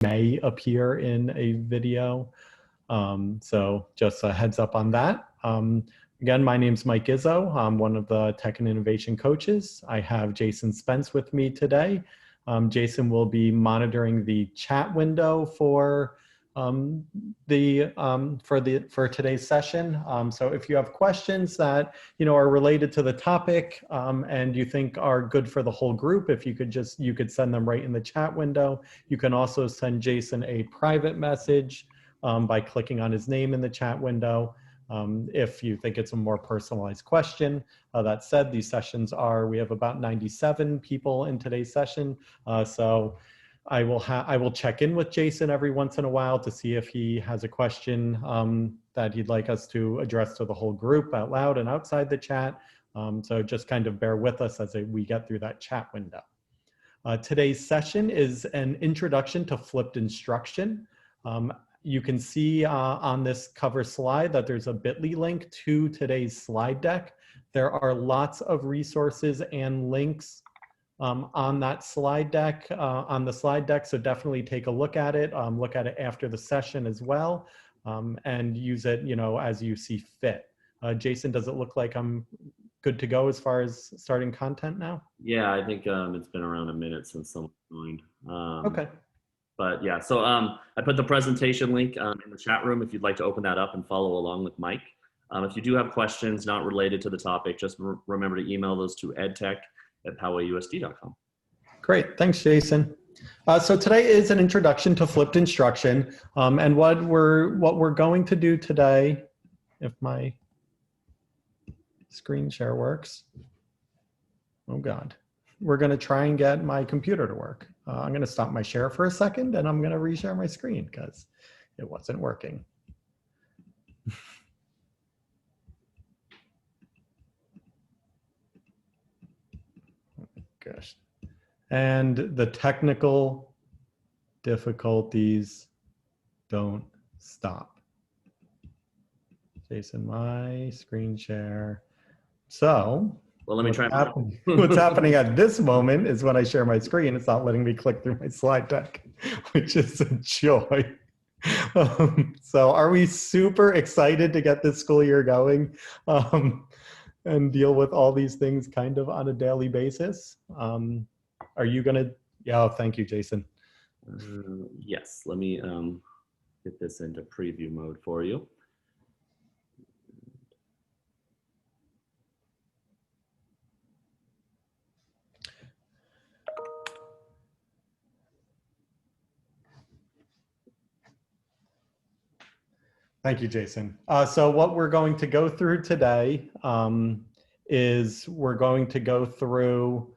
may appear in a video. So just a heads up on that. Again, my name's Mike Izzo. I'm one of the Tech and Innovation coaches. I have Jason Spence with me today. Jason will be monitoring the chat window for today's session. So if you have questions that are related to the topic and you think are good for the whole group, if you could send them right in the chat window. You can also send Jason a private message by clicking on his name in the chat window. If you think it's a more personalized question. That said, these sessions we have about 97 people in today's session. So I will check in with Jason every once in a while to see if he has a question that he'd like us to address to the whole group out loud and outside the chat. So just kind of bear with us as we get through that chat window. Today's session is an introduction to flipped instruction. You can see on this cover slide that there's a bit.ly link to today's slide deck. There are lots of resources and links on that slide deck, so definitely take a look at it after the session as well, and use it as you see fit. Jason, does it look like I'm good to go as far as starting content now? Yeah, I think it's been around a minute since someone joined. Okay. But yeah, so I put the presentation link in the chat room if you'd like to open that up and follow along with Mike. If you do have questions not related to the topic, just remember to email those to edtech@powayusd.com. Great, thanks, Jason. So today is an introduction to flipped instruction, and what we're going to do today, if my screen share works. Oh God. We're going to try and get my computer to work. I'm going to stop my share for a second and I'm going to reshare my screen because it wasn't working. Gosh. And the technical difficulties don't stop. Jason, my screen share. So, well, let me try. What's happening at this moment is when I share my screen, it's not letting me click through my slide deck, which is a joy. So are we super excited to get this school year going and deal with all these things kind of on a daily basis? Are you gonna, yeah, thank you, Jason. Yes, let me get this into preview mode for you. Thank you, Jason. So what we're going to go through today is we're going to go through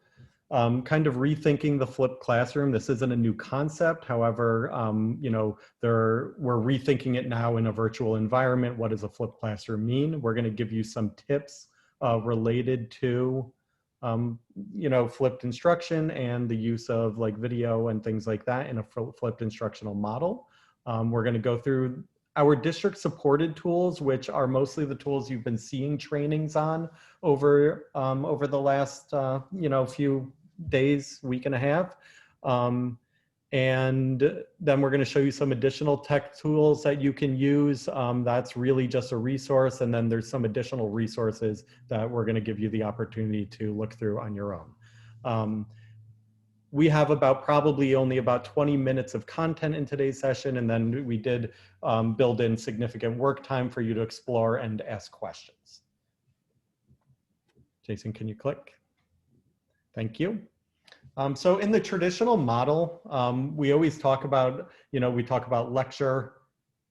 kind of rethinking the flipped classroom. This isn't a new concept. However, we're rethinking it now in a virtual environment. What does a flipped classroom mean? We're going to give you some tips related to flipped instruction and the use of like video and things like that in a flipped instructional model. We're going to go through our district supported tools, which are mostly the tools you've been seeing trainings on over the last few days, week and a half. And then we're going to show you some additional tech tools that you can use. That's really just a resource. And then there's some additional resources that we're going to give you the opportunity to look through on your own. We have probably only about 20 minutes of content in today's session, and then we did build in significant work time for you to explore and ask questions. Jason, can you click? Thank you. So in the traditional model, we always talk about, we talk about lecture,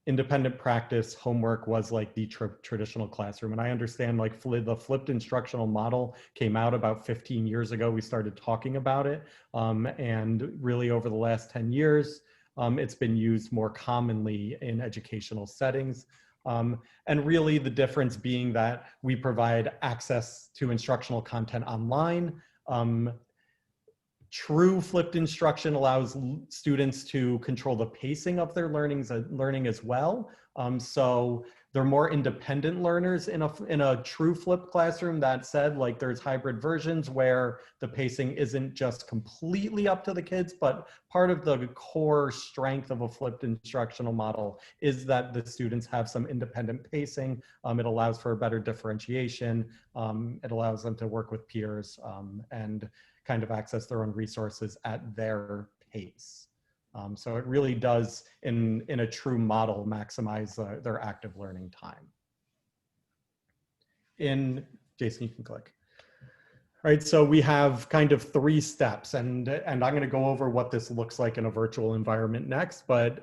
independent practice, homework was like the traditional classroom. And I understand like the flipped instructional model came out about 15 years ago. We started talking about it. And really over the last 10 years, it's been used more commonly in educational settings. And really the difference being that we provide access to instructional content online. True flipped instruction allows students to control the pacing of their learning as well. So they're more independent learners in a true flipped classroom. That said, like there's hybrid versions where the pacing isn't just completely up to the kids, but part of the core strength of a flipped instructional model is that the students have some independent pacing. It allows for a better differentiation. It allows them to work with peers and kind of access their own resources at their pace. So it really does, in a true model, maximize their active learning time. Jason, you can click. All right, so we have kind of 3 steps, and I'm going to go over what this looks like in a virtual environment next. But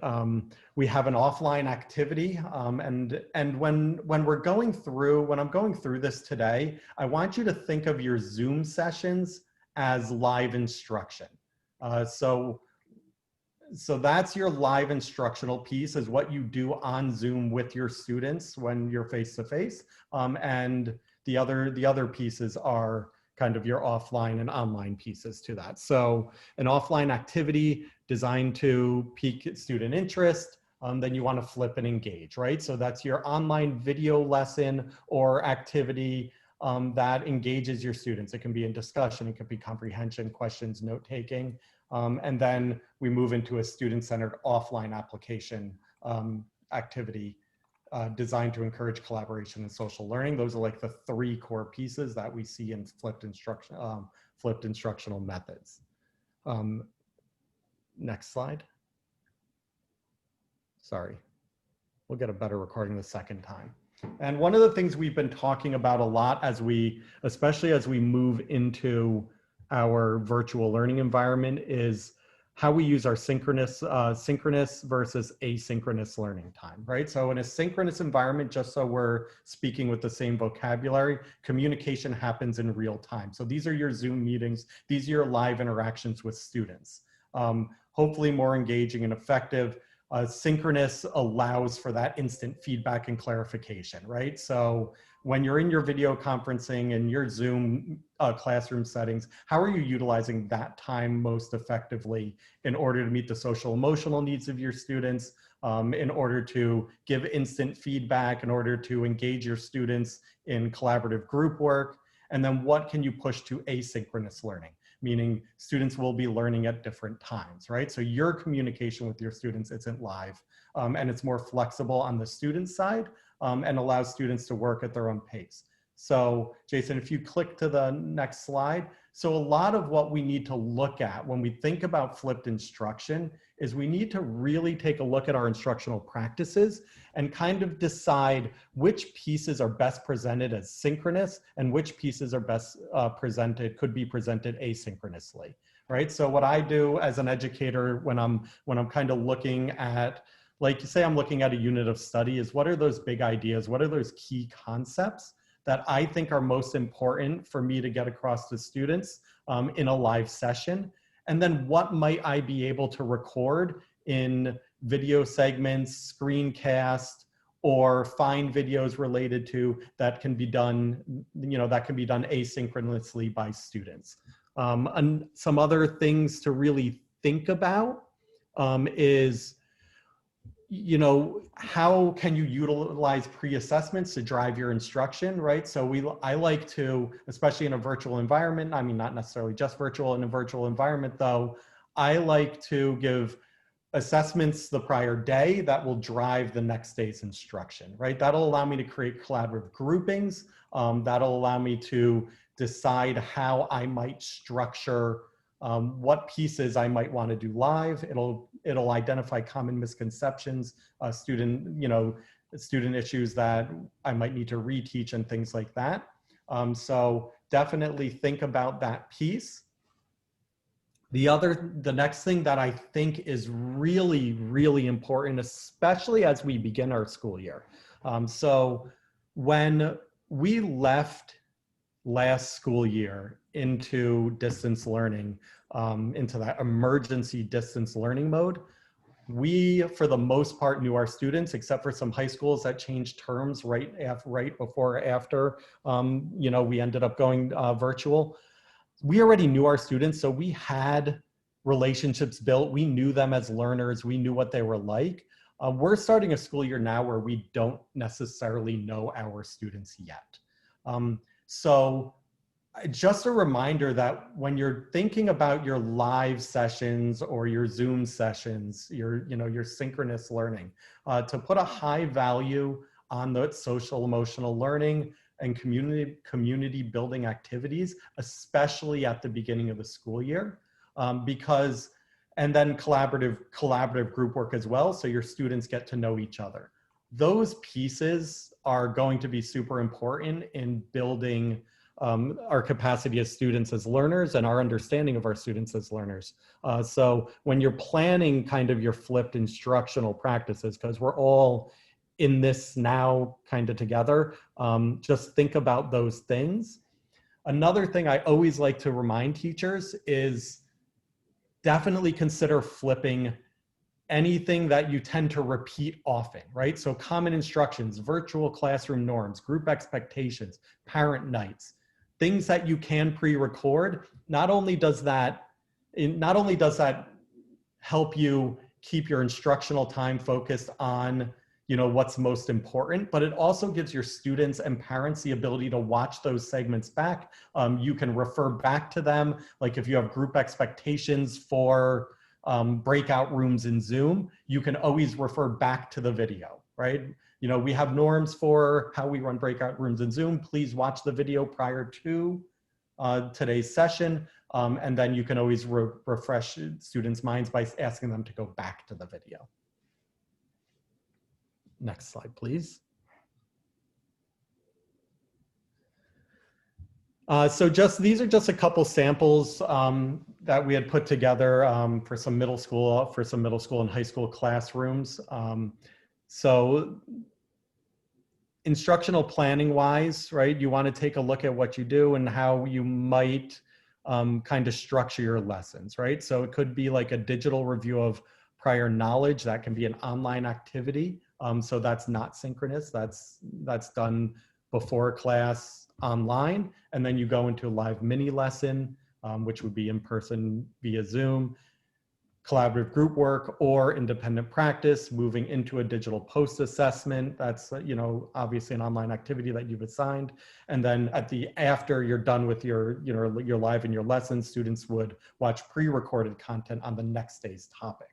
we have an offline activity, and when I'm going through this today, I want you to think of your Zoom sessions as live instruction. So that's your live instructional piece, is what you do on Zoom with your students when you're face to face, and the other pieces are kind of your offline and online pieces to that. So an offline activity designed to pique student interest, then you want to flip and engage, right? So that's your online video lesson or activity that engages your students. It can be in discussion, it could be comprehension, questions, note-taking, and then we move into a student-centered offline application activity designed to encourage collaboration and social learning. Those are like the 3 core pieces that we see in flipped instructional methods. Next slide. Sorry, we'll get a better recording the second time. And one of the things we've been talking about a lot especially as we move into our virtual learning environment, is how we use our synchronous versus asynchronous learning time, right? So in a synchronous environment, just so we're speaking with the same vocabulary, communication happens in real time. So these are your Zoom meetings. These are your live interactions with students. Hopefully more engaging and effective. Synchronous allows for that instant feedback and clarification, right? So when you're in your video conferencing and your Zoom classroom settings, how are you utilizing that time most effectively in order to meet the social emotional needs of your students, in order to give instant feedback, in order to engage your students in collaborative group work? And then what can you push to asynchronous learning? Meaning students will be learning at different times, right? So your communication with your students isn't live, and it's more flexible on the student side, and allows students to work at their own pace. So Jason, if you click to the next slide. So a lot of what we need to look at when we think about flipped instruction is we need to really take a look at our instructional practices and kind of decide which pieces are best presented as synchronous and which pieces are best could be presented asynchronously, right? So what I do as an educator when I'm kind of looking at, like say I'm looking at a unit of study, is what are those big ideas? What are those key concepts that I think are most important for me to get across to students in a live session? And then what might I be able to record in video segments, screencast, or find videos related to that can be done, asynchronously by students. And some other things to really think about is, how can you utilize pre-assessments to drive your instruction, right? So I like to, especially in a virtual environment, I mean, not necessarily just virtual, in a virtual environment though, I like to give assessments the prior day that will drive the next day's instruction, right? That'll allow me to create collaborative groupings. That'll allow me to decide how I might structure what pieces I might want to do live. It'll identify common misconceptions, student issues that I might need to reteach and things like that. So definitely think about that piece. The next thing that I think is really, really important, especially as we begin our school year. So when we left last school year into distance learning, into that emergency distance learning mode, we, for the most part, knew our students, except for some high schools that changed terms right before or after, we ended up going virtual. we already knew our students, so we had relationships built. We knew them as learners. We knew what they were like. We're starting a school year now where we don't necessarily know our students yet. So just a reminder that when you're thinking about your live sessions or your Zoom sessions, your synchronous learning, to put a high value on the social emotional learning and community building activities, especially at the beginning of the school year, and then collaborative group work as well, so your students get to know each other. Those pieces are going to be super important in building our capacity as students as learners and our understanding of our students as learners. So when you're planning kind of your flipped instructional practices, because we're all in this now kind of together, just think about those things. Another thing I always like to remind teachers is definitely consider flipping anything that you tend to repeat often, right? So common instructions, virtual classroom norms, group expectations, parent nights, things that you can pre-record. Not only does that help you keep your instructional time focused on what's most important, but it also gives your students and parents the ability to watch those segments back. You can refer back to them, like if you have group expectations for breakout rooms in Zoom, you can always refer back to the video, right? We have norms for how we run breakout rooms in Zoom. Please watch the video prior to today's session. And then you can always refresh students' minds by asking them to go back to the video. Next slide, please. So these are just a couple samples that we had put together for some middle school and high school classrooms. So instructional planning wise, right? You want to take a look at what you do and how you might kind of structure your lessons, right? So it could be like a digital review of prior knowledge. That can be an online activity. So that's not synchronous. That's done before class online. And then you go into a live mini lesson, which would be in person via Zoom, collaborative group work, or independent practice, moving into a digital post assessment. That's obviously an online activity that you've assigned. And then after you're done with your live and your lessons, students would watch pre-recorded content on the next day's topic.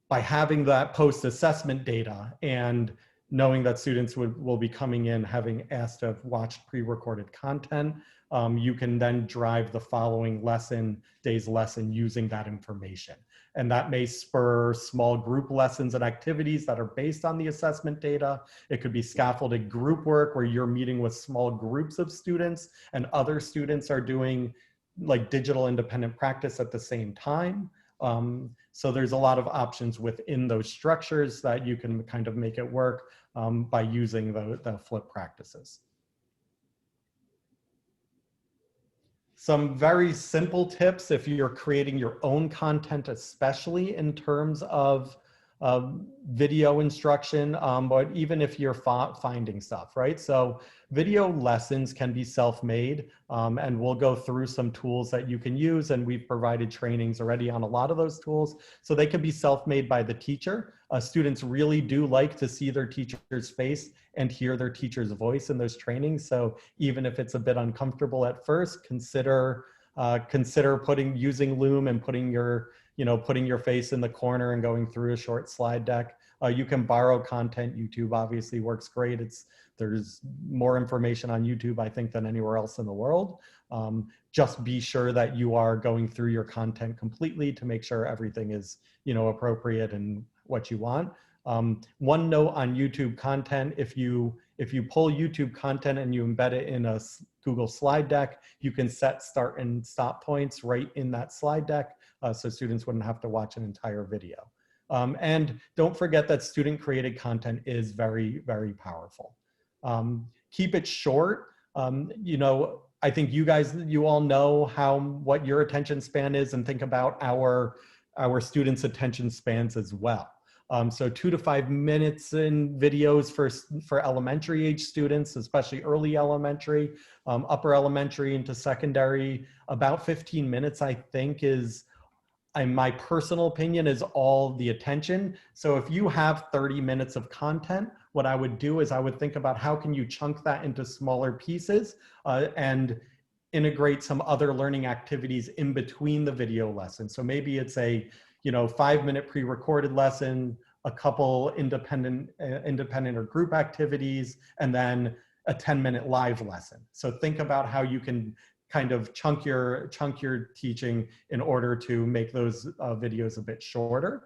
By having that post assessment data and knowing that students will be coming in having asked to have watched pre-recorded content, you can then drive the following day's lesson using that information. And that may spur small group lessons and activities that are based on the assessment data. It could be scaffolded group work where you're meeting with small groups of students and other students are doing like digital independent practice at the same time. So there's a lot of options within those structures that you can kind of make it work by using the flip practices. Some very simple tips if you're creating your own content, especially in terms of video instruction, but even if you're finding stuff, right? So video lessons can be self-made, and we'll go through some tools that you can use, and we've provided trainings already on a lot of those tools. So they can be self-made by the teacher. Students really do like to see their teacher's face and hear their teacher's voice in those trainings. So even if it's a bit uncomfortable at first, consider using Loom and putting your face in the corner and going through a short slide deck. You can borrow content. YouTube obviously works great. There's more information on YouTube, I think, than anywhere else in the world. Just be sure that you are going through your content completely to make sure everything is, appropriate and what you want. One note on YouTube content, if you pull YouTube content and you embed it in a Google slide deck, you can set start and stop points right in that slide deck, so students wouldn't have to watch an entire video. And don't forget that student created content is very, very powerful. Keep it short. I think you all know what your attention span is, and think about our students' attention spans as well. So 2 to 5 minutes in videos for elementary age students, especially early elementary, upper elementary into secondary. About 15 minutes, I think, is, in my personal opinion, is all the attention. So if you have 30 minutes of content, what I would do is I would think about how can you chunk that into smaller pieces and integrate some other learning activities in between the video lessons. So maybe it's a 5-minute pre-recorded lesson, a couple independent or group activities, and then a 10-minute live lesson. So think about how you can kind of chunk your teaching in order to make those videos a bit shorter.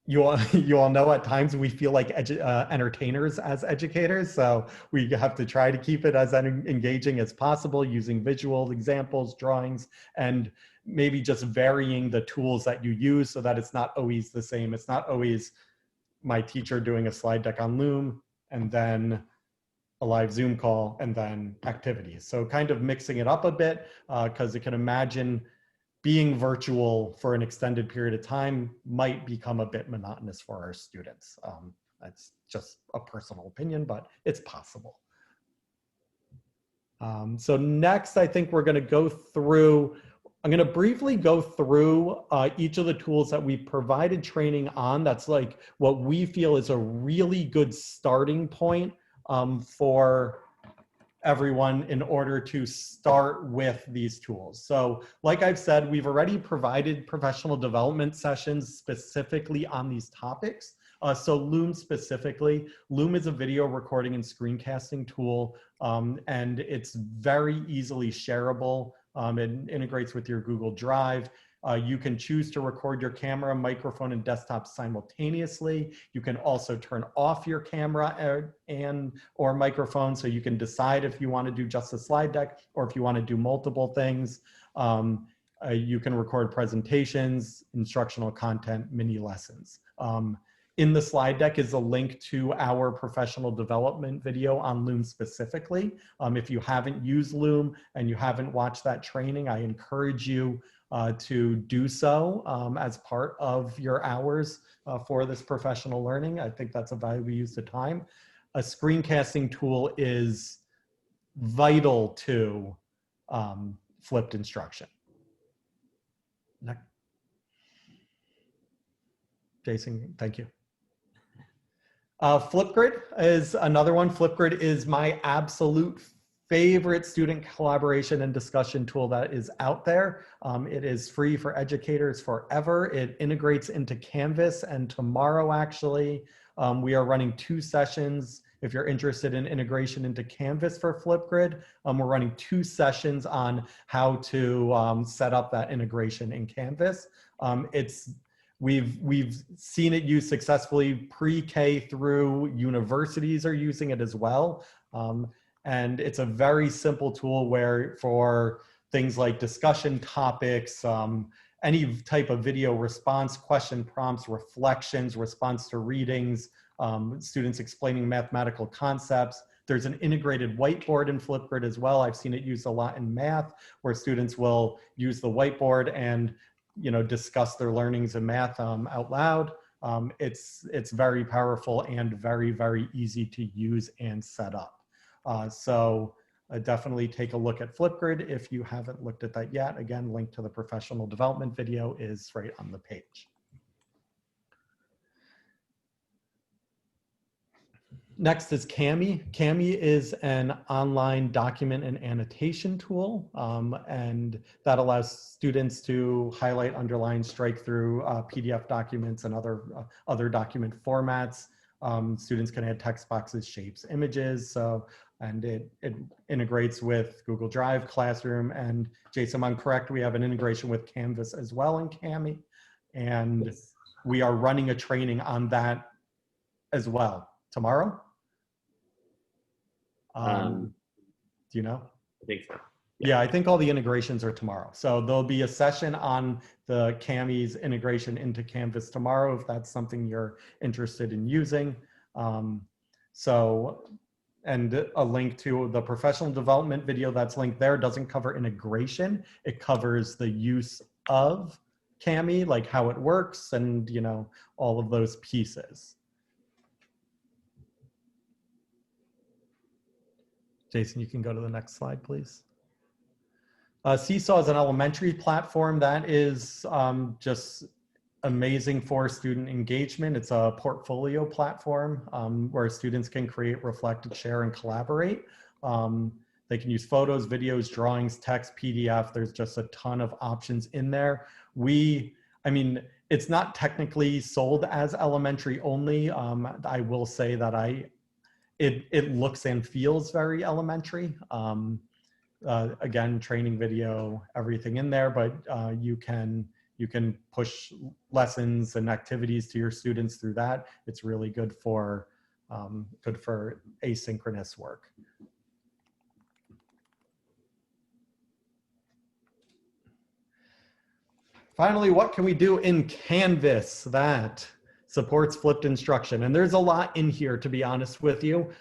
You all know at times we feel like entertainers as educators, so we have to try to keep it as engaging as possible using visual examples, drawings, and maybe just varying the tools that you use so that it's not always the same. It's not always my teacher doing a slide deck on Loom and then a live Zoom call and then activities. So kind of mixing it up a bit, because you can imagine being virtual for an extended period of time might become a bit monotonous for our students. That's just a personal opinion, but it's possible. So next, I think we're going to I'm going to briefly go through each of the tools that we provided training on. That's like what we feel is a really good starting point for everyone in order to start with these tools. So like I've said, we've already provided professional development sessions specifically on these topics. So Loom specifically, Loom is a video recording and screencasting tool, and it's very easily shareable. It integrates with your Google Drive. You can choose to record your camera, microphone, and desktop simultaneously. You can also turn off your camera or microphone, so you can decide if you want to do just a slide deck or if you want to do multiple things. You can record presentations, instructional content, mini lessons. In the slide deck is a link to our professional development video on Loom specifically. If you haven't used Loom and you haven't watched that training, I encourage you to do so as part of your hours for this professional learning. I think that's a valuable use of time. A screencasting tool is vital to flipped instruction. Next. Jason, thank you. Flipgrid is another one. Flipgrid is my absolute favorite student collaboration and discussion tool that is out there. It is free for educators forever. It integrates into Canvas, and tomorrow actually, we are running 2 sessions. If you're interested in integration into Canvas for Flipgrid, we're running 2 sessions on how to set up that integration in Canvas. We've seen it used successfully. Pre-K through universities are using it as well. And it's a very simple tool where for things like discussion topics, any type of video response, question prompts, reflections, response to readings, students explaining mathematical concepts. There's an integrated whiteboard in Flipgrid as well. I've seen it used a lot in math, where students will use the whiteboard and discuss their learnings in math out loud. It's very powerful and very, very easy to use and set up. So definitely take a look at Flipgrid if you haven't looked at that yet. Again, link to the professional development video is right on the page. Next is Cami. Cami is an online document and annotation tool, and that allows students to highlight, underline, strike through PDF documents and other document formats. Students can add text boxes, shapes, images. And it integrates with Google Drive, Classroom, and Jason, I'm correct, we have an integration with Canvas as well in Cami, and we are running a training on that as well tomorrow. Do you know? I think so. Yeah, I think all the integrations are tomorrow. So there'll be a session on the Cami's integration into Canvas tomorrow, if that's something you're interested in using. And a link to the professional development video that's linked there doesn't cover integration. It covers the use of Cami, like how it works and, you know, all of those pieces. Jason, you can go to the next slide, please. Seesaw is an elementary platform that is just amazing for student engagement. It's a portfolio platform where students can create, reflect, share, and collaborate. They can use photos, videos, drawings, text, PDF. There's just a ton of options in there. I mean, it's not technically sold as elementary only. I will say that it looks and feels very elementary. Again, training video, everything in there, but you can push lessons and activities to your students through that. It's really good for asynchronous work. Finally, what can we do in Canvas that supports flipped instruction? And there's a lot in here, to be honest with you.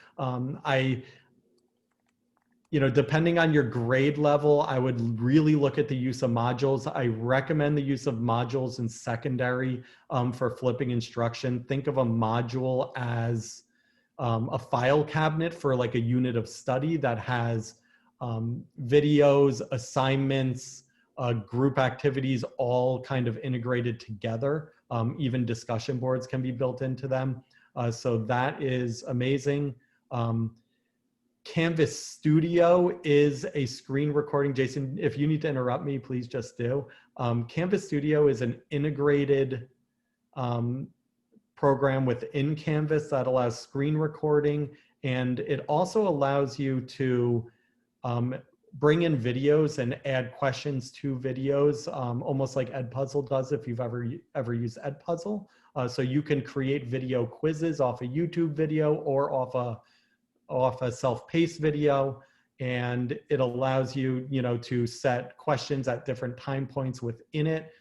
You know, depending on your grade level, I would really look at the use of modules. I recommend the use of modules in secondary for flipping instruction. Think of a module as a file cabinet for like a unit of study that has videos, assignments, group activities, all kind of integrated together. Even discussion boards can be built into them. So that is amazing. Canvas Studio is a screen recording. Jason, if you need to interrupt me, please just do. Canvas Studio is an integrated program within Canvas that allows screen recording, and it also allows you to bring in videos and add questions to videos, almost like Edpuzzle does if you've ever used Edpuzzle. So you can create video quizzes off a YouTube video or off a self-paced video, and it allows you, to set questions at different time points within it.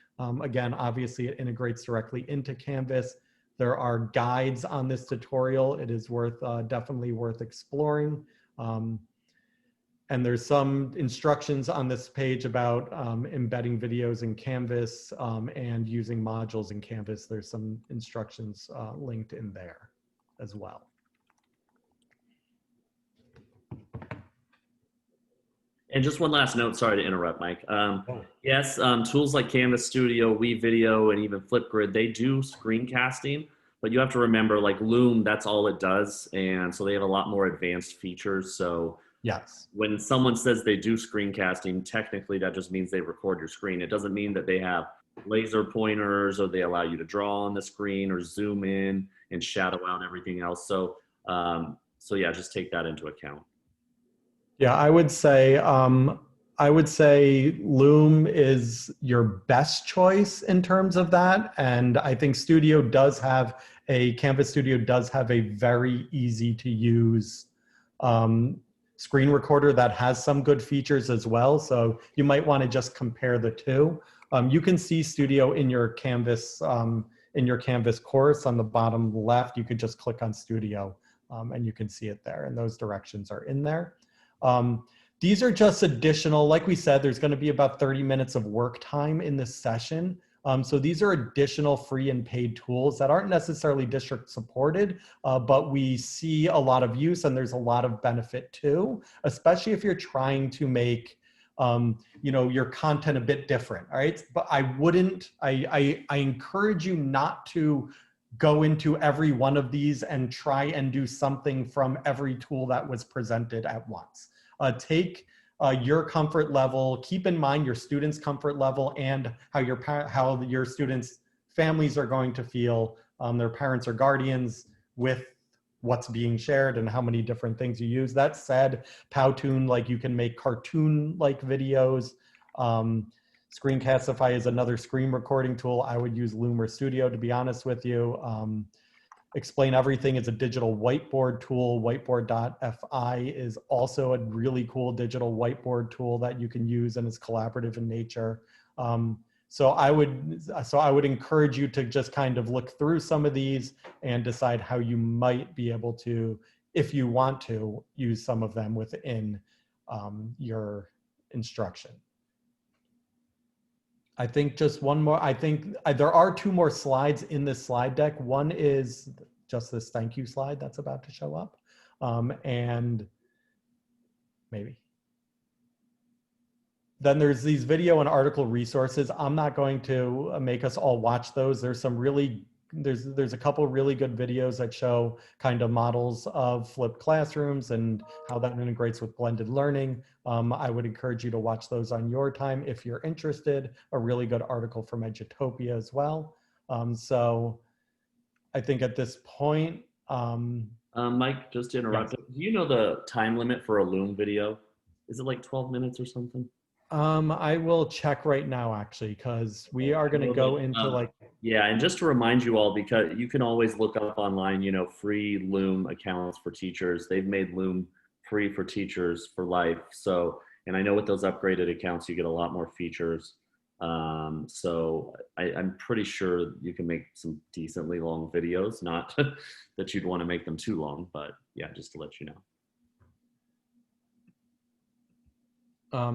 Again, obviously it integrates directly into Canvas. There are guides on this tutorial. It is definitely worth exploring. And there's some instructions on this page about embedding videos in Canvas and using modules in Canvas. There's some instructions linked in there as well. And just one last note, sorry to interrupt, Mike. Yes, tools like Canvas Studio, WeVideo, and even Flipgrid, they do screencasting, but you have to remember, like Loom, that's all it does. And so they have a lot more advanced features. So yes, when someone says they do screencasting, technically that just means they record your screen. It doesn't mean that they have laser pointers or they allow you to draw on the screen or zoom in and shadow out everything else. So, so yeah, just take that into account. Yeah, I would say Loom is your best choice in terms of that. And I think Canvas Studio does have a very easy to use screen recorder that has some good features as well. So you might want to just compare the two. You can see Studio in your Canvas course on the bottom left. You could just click on Studio and you can see it there, and those directions are in there. These are just additional, like we said, there's going to be about 30 minutes of work time in this session. So these are additional free and paid tools that aren't necessarily district supported, but we see a lot of use and there's a lot of benefit too, especially if you're trying to make your content a bit different. All right. But I encourage you not to go into every one of these and try and do something from every tool that was presented at once. Take your comfort level, keep in mind your students' comfort level and how your students' families are going to feel, their parents or guardians, with what's being shared and how many different things you use. That said, Powtoon, like you can make cartoon-like videos. Screencastify is another screen recording tool. I would use Loom or Studio, to be honest with you. Explain Everything is a digital whiteboard tool. Whiteboard.fi is also a really cool digital whiteboard tool that you can use and is collaborative in nature. So I would encourage you to just kind of look through some of these and decide how you might be able to, if you want to, use some of them within your instruction. I think just one more. I think there are two more slides in this slide deck. One is just this thank you slide that's about to show up. And maybe. Then there's these video and article resources. I'm not going to make us all watch those. There's some really, there's a couple really good videos that show kind of models of flipped classrooms and how that integrates with blended learning. I would encourage you to watch those on your time if you're interested. A really good article from Edutopia as well. So I think at this point, Mike, just to interrupt, yes. do you know the time limit for a Loom video? Is it like 12 minutes or something? I will check right now, actually, because we are going to go into like. Yeah, and just to remind you all, because you can always look up online, you know, free Loom accounts for teachers. They've made Loom free for teachers for life. So, and I know with those upgraded accounts, you get a lot more features. So I'm pretty sure you can make some decently long videos, not that you'd want to make them too long, but yeah, just to let you know.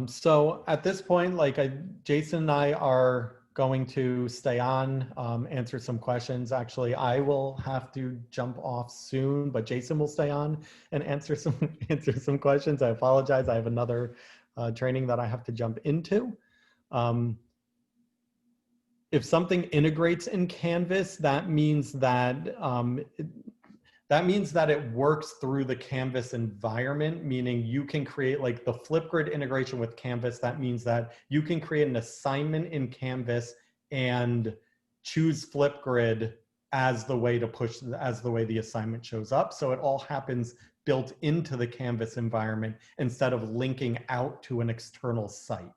So at this point, like Jason and I are going to stay on, answer some questions. Actually, I will have to jump off soon, but Jason will stay on and answer some questions. I apologize. I have another training that I have to jump into. If something integrates in Canvas, that means that it works through the Canvas environment, meaning you can create like the Flipgrid integration with Canvas. That means that you can create an assignment in Canvas and choose Flipgrid as the way to push, as the way the assignment shows up. So it all happens built into the Canvas environment instead of linking out to an external site.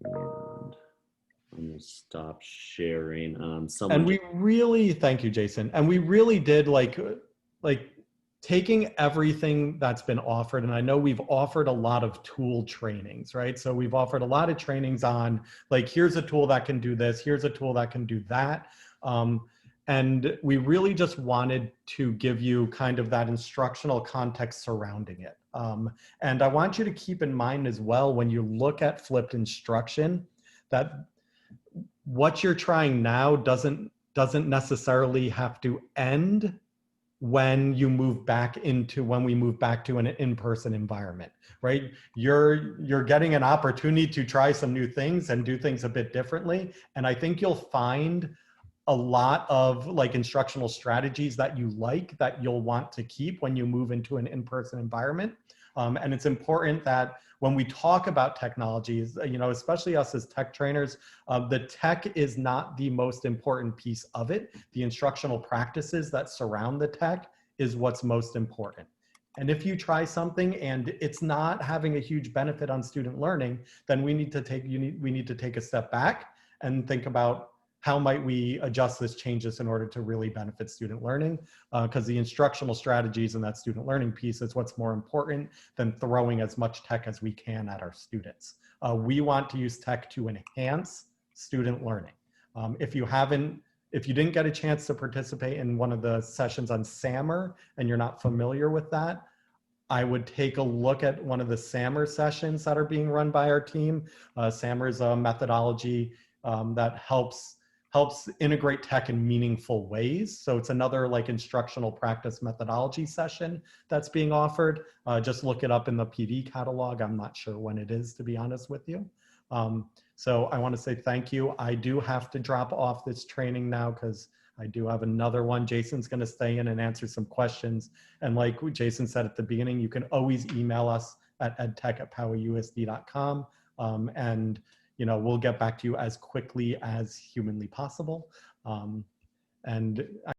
And I'm gonna stop sharing. And we really, thank you, Jason. And we really did like taking everything that's been offered. And I know we've offered a lot of tool trainings, right? So we've offered a lot of trainings on like, here's a tool that can do this. Here's a tool that can do that. And we really just wanted to give you kind of that instructional context surrounding it. And I want you to keep in mind as well, when you look at flipped instruction, that what you're trying now doesn't necessarily have to end when we move back to an in-person environment, right? You're getting an opportunity to try some new things and do things a bit differently. And I think you'll find a lot of like instructional strategies that you like that you'll want to keep when you move into an in-person environment. And it's important that when we talk about technologies, you know, especially us as tech trainers, the tech is not the most important piece of it. The instructional practices that surround the tech is what's most important. And if you try something and it's not having a huge benefit on student learning, then we need to take a step back and think about how might we adjust this changes in order to really benefit student learning? Because the instructional strategies and that student learning piece is what's more important than throwing as much tech as we can at our students. We want to use tech to enhance student learning. If you didn't get a chance to participate in one of the sessions on SAMR and you're not familiar with that, I would take a look at one of the SAMR sessions that are being run by our team. SAMR is a methodology that helps integrate tech in meaningful ways. So it's another like instructional practice methodology session that's being offered. Just look it up in the PD catalog. I'm not sure when it is, to be honest with you. So I want to say thank you. I do have to drop off this training now because I do have another one. Jason's going to stay in and answer some questions. And like Jason said at the beginning, you can always email us at edtech@powerusd.com. And you know, we'll get back to you as quickly as humanly possible. And